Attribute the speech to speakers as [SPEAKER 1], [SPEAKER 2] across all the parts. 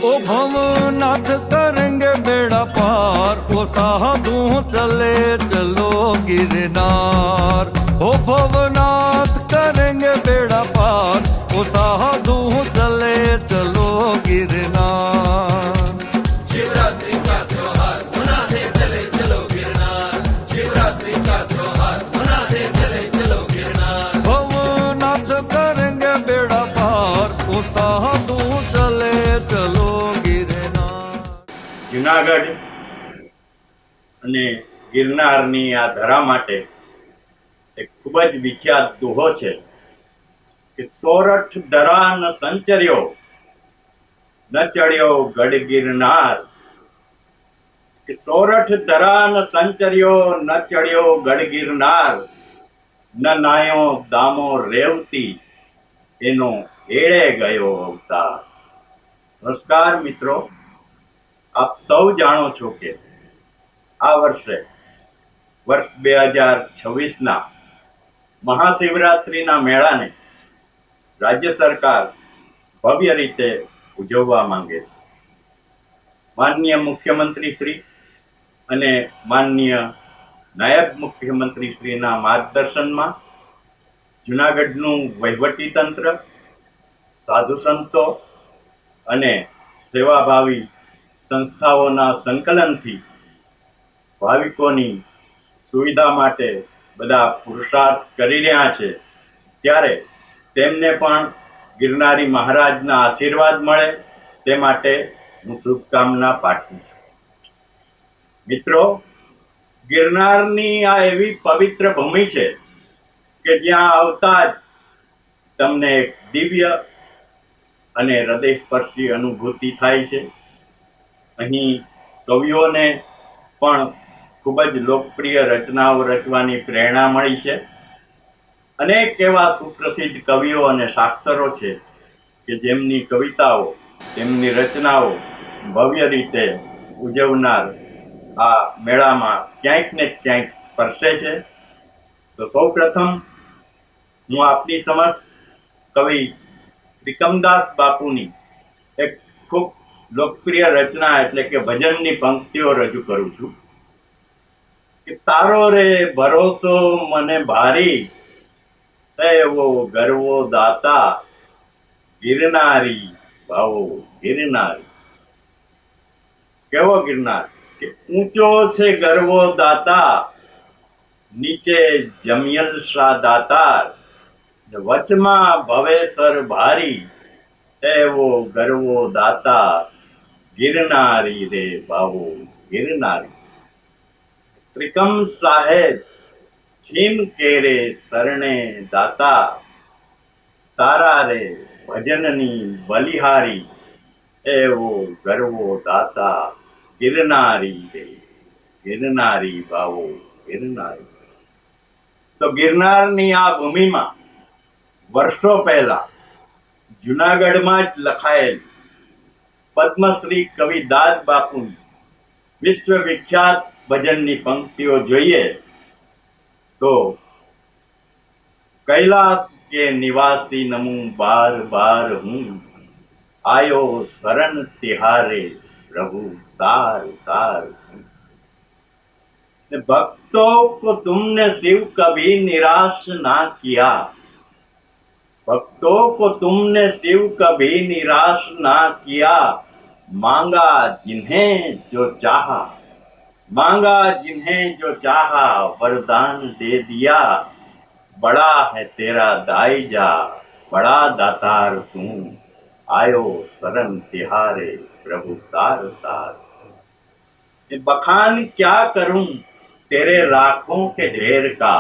[SPEAKER 1] ओ भवनाथ करेंगे बेड़ा पार, ओ साधु चले चलो गिरनार। ओ भवनाथ करेंगे बेड़ा पार, ओ साधु चले चलो गिरनार।
[SPEAKER 2] शिवरात्रि का त्योहार मनाने चले चलो गिरनार, शिवरात्रि का त्योहार मनाने चले चलो गिरनार।
[SPEAKER 1] भवनाथ करेंगे बेड़ा पार, ओ साधु चले चलो गिरनार।
[SPEAKER 3] જુનાગઢ અને ગિરનારની આ ધરા માટે એક ખૂબ જ વિખ્યાત દોહો છે કે સોરઠ ધરા ન સંચર્યો, ન ચડ્યો ગઢ ગિરનાર। કે સોરઠ ધરા ન સંચર્યો, ન ચડ્યો ગઢ ગિરનાર, ન નાયો દામો રેવતી, એનો એળે ગયો અવતાર। નમસ્કાર મિત્રો, આપ સૌ જાણો છો કે આ વર્ષે વર્ષ 2026ના મહાશિવરાત્રિના મેળાને રાજ્ય સરકાર ભવ્ય રીતે ઉજવવા માંગે છે। માનનીય મુખ્યમંત્રી શ્રી અને માનનીય નાયબ મુખ્યમંત્રી શ્રીના માર્ગદર્શનમાં જૂનાગઢનું વહીવટી તંત્ર, સાધુ સંતો અને સેવાભાવી સંસ્થાઓના સંકલનથી ભાવિકોની સુવિધા માટે બધા પુરુષાર્થ કરી રહ્યા છે। ત્યારે તેમને પણ ગિરનારી મહારાજના આશીર્વાદ મળે તે માટે હું શુભકામના પાઠવું છું। મિત્રો, ગિરનારની આ એવી પવિત્ર ભૂમિ છે કે જ્યાં આવતા જ તમને એક દિવ્ય અને હૃદયસ્પર્શી અનુભૂતિ થાય છે। અહીં કવિઓને પણ ખૂબ જ લોકપ્રિય રચનાઓ રચવાની પ્રેરણા મળી છે। અનેક એવા સુપ્રસિદ્ધ કવિઓ અને સાક્ષરો છે કે જેમની કવિતાઓ, તેમની રચનાઓ ભવ્ય રીતે ઉજવનાર આ મેળામાં ક્યાંક ને ક્યાંક સ્પર્શે છે। તો સૌ પ્રથમ હું આપની સમક્ષ કવિ ત્રિકમદાસ બાપુની એક ખૂબ લોકપ્રિય રચના એટલે કે ભજનની પંક્તિઓ રજૂ કરું છું કે તારો રે ભરોસો મને ભારી, એવો ગરવો દાતા, ગિરનારી ભાવો ગિરનારી। કેવો ગિરનાર કે ઊંચો છે ગરવો દાતા, નીચે જમિયલ શાહ દાતાર, વચમાં ભવેસર ભારી, એવો ગરવો દાતા, ગિરનારી રે ભાવો ગિરનારી। ત્રિકમ સાહેબ ખીમ કેરે શરણે દાતા, તારા રે ભજનની બલિહારી, એવો ગરવો દાતા, ગિરનારી રે ગિરનારી ભાવો ગિરનારી। તો ગિરનારની આ ભૂમિમાં વર્ષો પહેલા જુનાગઢમાં જ લખાયેલ પદ્મશ્રી કવિ દાદ બાપુની વિશ્વવિખ્યાત ભજનની પંક્તિઓ જોઈએ તો कैलाश के निवासी नमूं बार बार हूँ, आयो शरण तिहारे प्रभु तार तार हूँ। भक्तों को तुमने शिव कभी निराश ना किया, भक्तों को तुमने शिव कभी निराश ना किया, मांगा जिन्हें जो चाहा, मांगा जिन्हें जो चाहा, वरदान दे दिया, बड़ा है तेरा दाईजा, बड़ा दातार तू, आयो शरण तिहारे प्रभु तार तार। बखान क्या करूं तेरे राखों के ढेर का,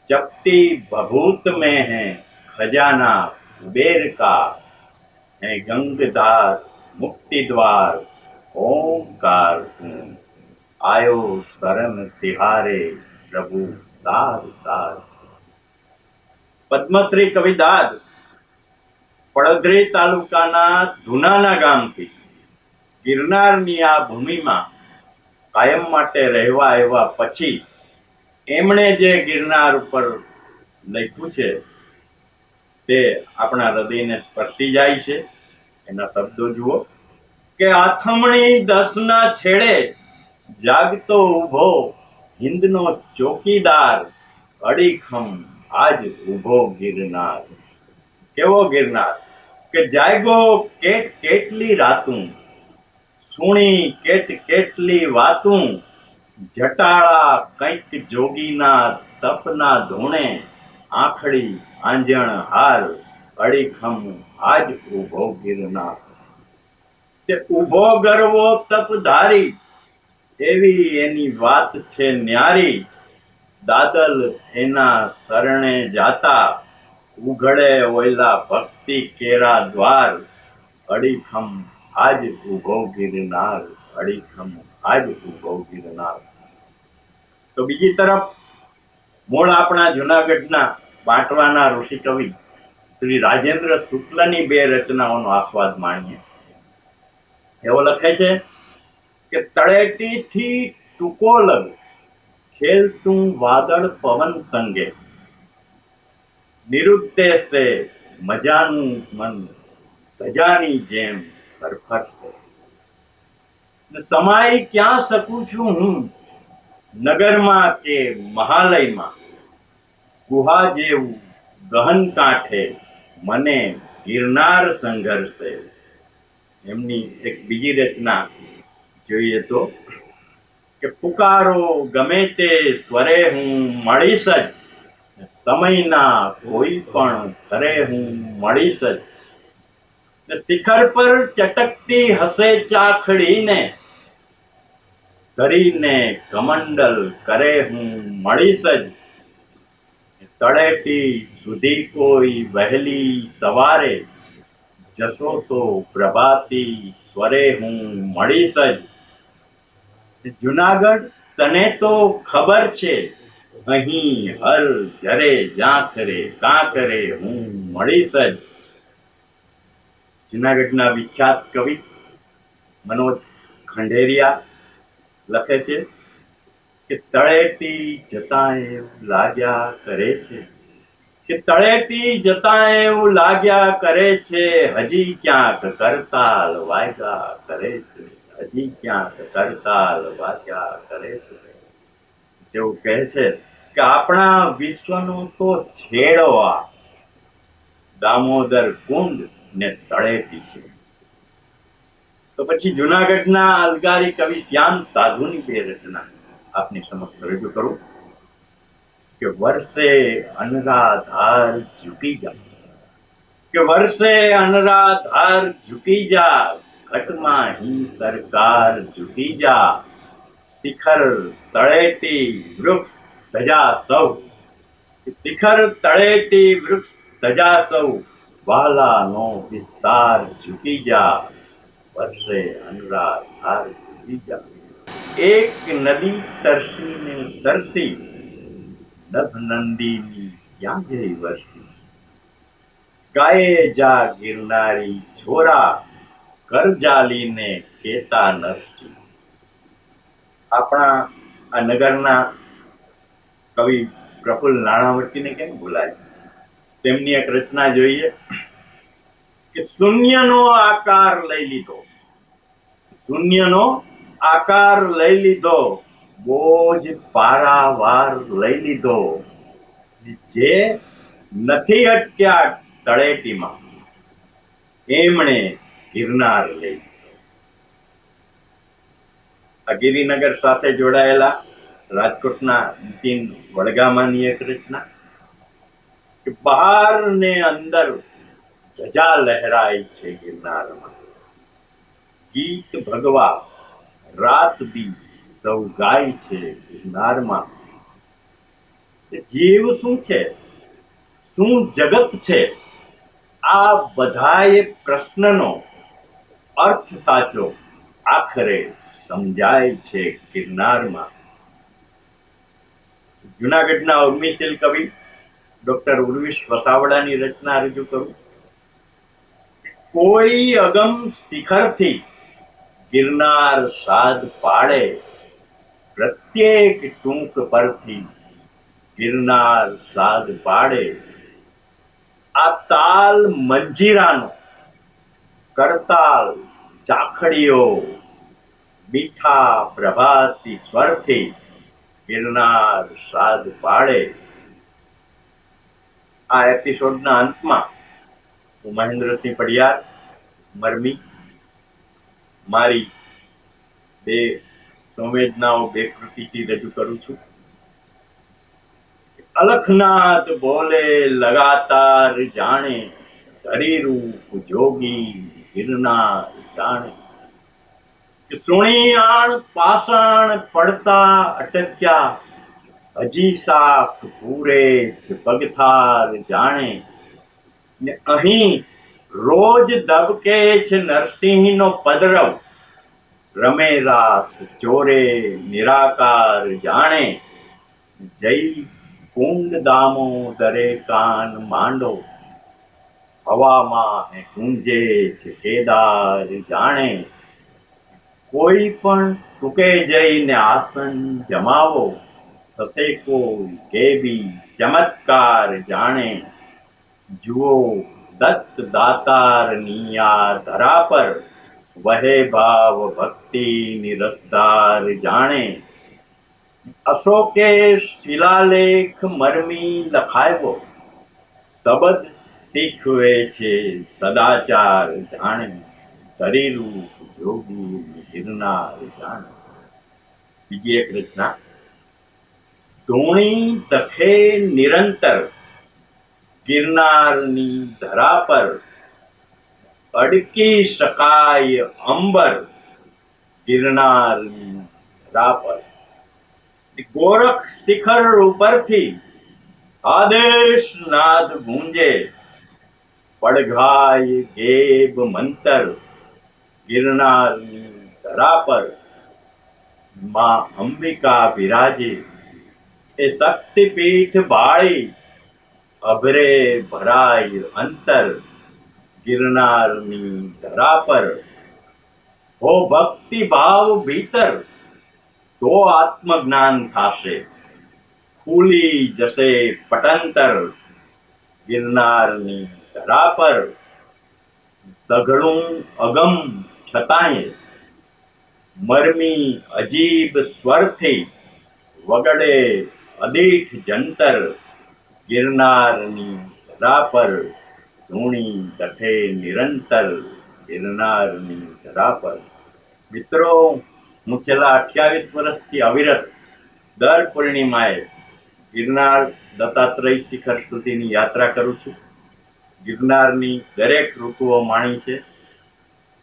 [SPEAKER 3] चपटी भभूत में है खजाना कुबेर का, है गंगधार मुक्ति द्वार ओंकार तू, आयो शरण तिहारे प्रभु तार तार। પદ્મશ્રી કવિ દાદ પડધરી તાલુકાના ધુનાના ગામથી ગિરનારની આ ભૂમિમાં કાયમ માટે રહેવા આવ્યા પછી એમણે જે ગિરનાર ઉપર લખ્યું છે તે આપણા હૃદયને સ્પર્શી જાય છે। એના શબ્દો જુઓ કે આથમણી 10ના છેડે જાગતો ઊભો હિંદનો ચોકીદાર અડીખમ આજ ઊભો ગિરનાર. કેવો ગિરનાર કે જાગ્યો કેટ કેટલી રાતું, સુણી કેટ કેટલી વાતું, જટાળા કંઈક જોગીના તપના ધૂણે, આંખડી આંજણ હાર અડીખમ આજ ઊભો ગિરનાર. તે ઊભો ગરવો તપ ધારી એવી એની વાત છે ન્યારી, દાદલ એના શરણે જાતા ઉઘડે ઓયલા ભક્તિ કેરા દ્વાર, અડીખમ આજ ઊભો ગિરનાર, અડીખમ આજ ઊભો ગિરનાર. તો બીજી તરફ મૂળ આપણા જુનાગઢના બાંટવાના ઋષિ કવિ શ્રી રાજેન્દ્ર શુક્લની 2 રચનાઓનો આસ્વાદ માણીએ. એવો લખે છે કે તળેટીથી ટૂંકો લગ ખેલતું વાદળ પવન સંગે, નિરુદ્દે સે મજાનું મન ધજાની જેમ ફરફરશે. સમાઈ ક્યાં શકું છું હું નગરમાં કે મહાલયમાં, ગુહા જેવું ગહન કાંઠે મને ગિરનાર સંઘર્ષે. એમની એક બીજી રચના જોઈએ તો કે પુકારો ગમે તે સ્વરે હું મળીશ જ, સમયના કોઈ પણ થરે હું મળીશ જ. શિખર પર ચટકતી હસે ચાખડીને, ધરીને કમંડલ કરે હું મળીશ જ. તળેટી સુધી કોઈ વહેલી સવારે, જશો તો પ્રભાતી સ્વરે હું મળીશ જ. જુનાગઢ તને તો ખબર છે, અહીં હર જરે ઝાંખરે કાંકરે હું મળીશ જ. જુનાગઢના વિખ્યાત કવિ મનોજ ખંડેરિયા લખે છે કે તળેટી જતાં એવું લાગ્યા કરે છે, કે તળેટી જતાં એવું લાગ્યા કરે છે, હજી ક્યાંક કરતાલ વાગ્યા કરે છે, હજી ક્યાંક કરતાલ વાગ્યા કરે છે. તેવું કહે છે કે આપણા વિશ્વનો તો છેડો આ દામોદર કુંડ ને તળેટી છે. તો પછી જુનાગઢના અલગારી કવિ શ્યામ સાધુની 2 રચના આપની સમક્ષ રજૂ કરું કે વર્ષે અનરાધાર ઝૂકી જા, કે વર્ષે અનરાધાર ઝૂકી જા, ઘટમાં હી સરકાર ઝૂકી જા, શિખર તળેટી વૃક્ષ ધજા સૌ, શિખર તળેટી વૃક્ષ ધજા સૌ, વાલાનો વિસ્તાર ઝૂકી જા, વર્ષે અનરાધાર ઝૂકી જા. એક નદી તરસીને તરસી, નભ નંદીની ક્યાં જઈ વરસી, ગાયે જા ગિરનારી છોરા, કર જાલીને કેતા નરસી. આપણા આ નગરના કવિ પ્રફુલ્લ નાણાવટીને કેમ ભૂલાય? તેમની એક રચના જોઈએ કે શૂન્યનો આકાર લઈ લીધો, શૂન્યનો આકાર લઈ લીધો, બોજ પારાવાર લઈ લીધો, જે નથી અટક્યા તળેટીમાં એમણે ગિરનાર લઈ લીધો. આ ગિરિનગર સાથે જોડાયેલા રાજકોટના નીતિન વડગામાની એક રચના કે બહાર ને અંદર ધજા લહેરાય છે ગિરનારમાં, ગીત ભગવા રાત દી સૌ ગાય છે ગિરનારમાં. જીવ શું છે, શું જગત છે, આ બધાએ પ્રશ્નનો અર્થ સાચો આખરે સમજાય છે ગિરનારમાં. જુનાગઢના ઉર્મિશીલ કવિ ડોક્ટર ઉર્વિશ વસાવડાની રચના રજૂ કરું. કોઈ અગમ શિખરથી ગિરનાર સાદ પાડે, પ્રત્યેક ટૂંક પરથી ગિરનાર સાદ પાડે. આ તાલ મંજીરાનો કરતાલ ચાખડીઓ મીઠા પ્રભાતી સ્વરથી ગિરનાર સાદ પાડે. આ એપિસોડના અંતમાં હું મહેન્દ્રસિંહ પડિયાર મરમી મારી બે સંવેદનાઓ બે કૃતિથી રજૂ કરું છું. અલખનાદ બોલે લગાતાર જાણે, ધરી રૂપ જોગી ગિરનાર જાણે. કે સુણિયાણ પાષાણ પડતા અટક્યા, હજી સાખ પૂરે છે પગથાર જાણે. ને અહીં રોજ દબકે છે નરસિંહનો પદરવ, રમે રાસ ચોરે નિરાકાર જાણે. જય કુંડ દામોદરે કાન માંડો, હવામાં ગુંજે છે કેદાર જાણે. કોઈ પણ ટૂંકે જઈને આસન જમાવો, થશે કોઈ કેબી ચમત્કાર જાણે. જુઓ દત્ત દાતારની આ ધરા પર, વહે ભાવ ભક્તિની રસધાર જાણે. અશોકે શિલાલેખ મરમી લખાવ્યો, શબ્દ શીખવે છે સદાચાર જાણે. ધરી રૂપ જોગી ગિરનાર જાણે. બીજી એક રચના. ધૂણી દખે નિરંતર ગિરનારની ધરા પર, અડકી શકાય અંબર ગિરનારની ધરા પર. ગોરખ શિખર ઉપરથી આદેશ નાદ ગુંજે, પડઘાય ગેબ મંતર ગિરનારની ધરા પર. માં અંબિકા બિરાજે એ શક્તિપીઠ ભાળી, અભરે ભરાય અંતર ગિરનારની ધરા પર. હો ભક્તિ ભાવ ભીતર, તો આત્મજ્ઞાન થાશે, ખુલી જશે પટંતર ગિરનારની ધરા પર. સઘળું અગમ છતાંય મરમી અજીબ સ્વરથી, વગડે અદીઠ જંતર ગિરનારની ધરા પર. ધૂણી દખે નિરંતર ગિરનારની ધરા પર. મિત્રો, હું છેલ્લા 28 વર્ષથી અવિરત દર પૂર્ણિમાએ ગિરનાર દત્તાત્રેય શિખર સુધીની યાત્રા કરું છું. ગિરનારની દરેક ઋતુઓ માણી છે.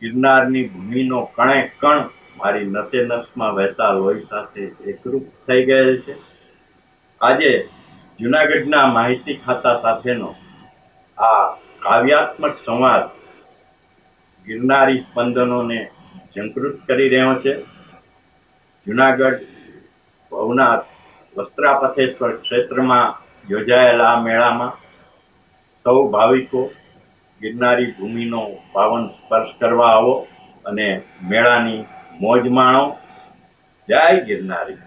[SPEAKER 3] ગિરનારની ભૂમિનો કણે કણ મારી નસે નસમાં વહેતા લોહી સાથે એકરૂપ થઈ ગયેલ છે. આજે જૂનાગઢના માહિતી ખાતા સાથેનો આ કાવ્યાત્મક સંવાદ ગિરનારી સ્પંદનોને ઝંકૃત કરી રહ્યો છે. જૂનાગઢ ભવનાથ વસ્ત્રાપથેશ્વર ક્ષેત્રમાં યોજાયેલા આ મેળામાં સૌ ભાવિકો ગિરનારી ભૂમિનો પાવન સ્પર્શ કરવા આવો અને મેળાની મોજ માણો. જય ગિરનારી.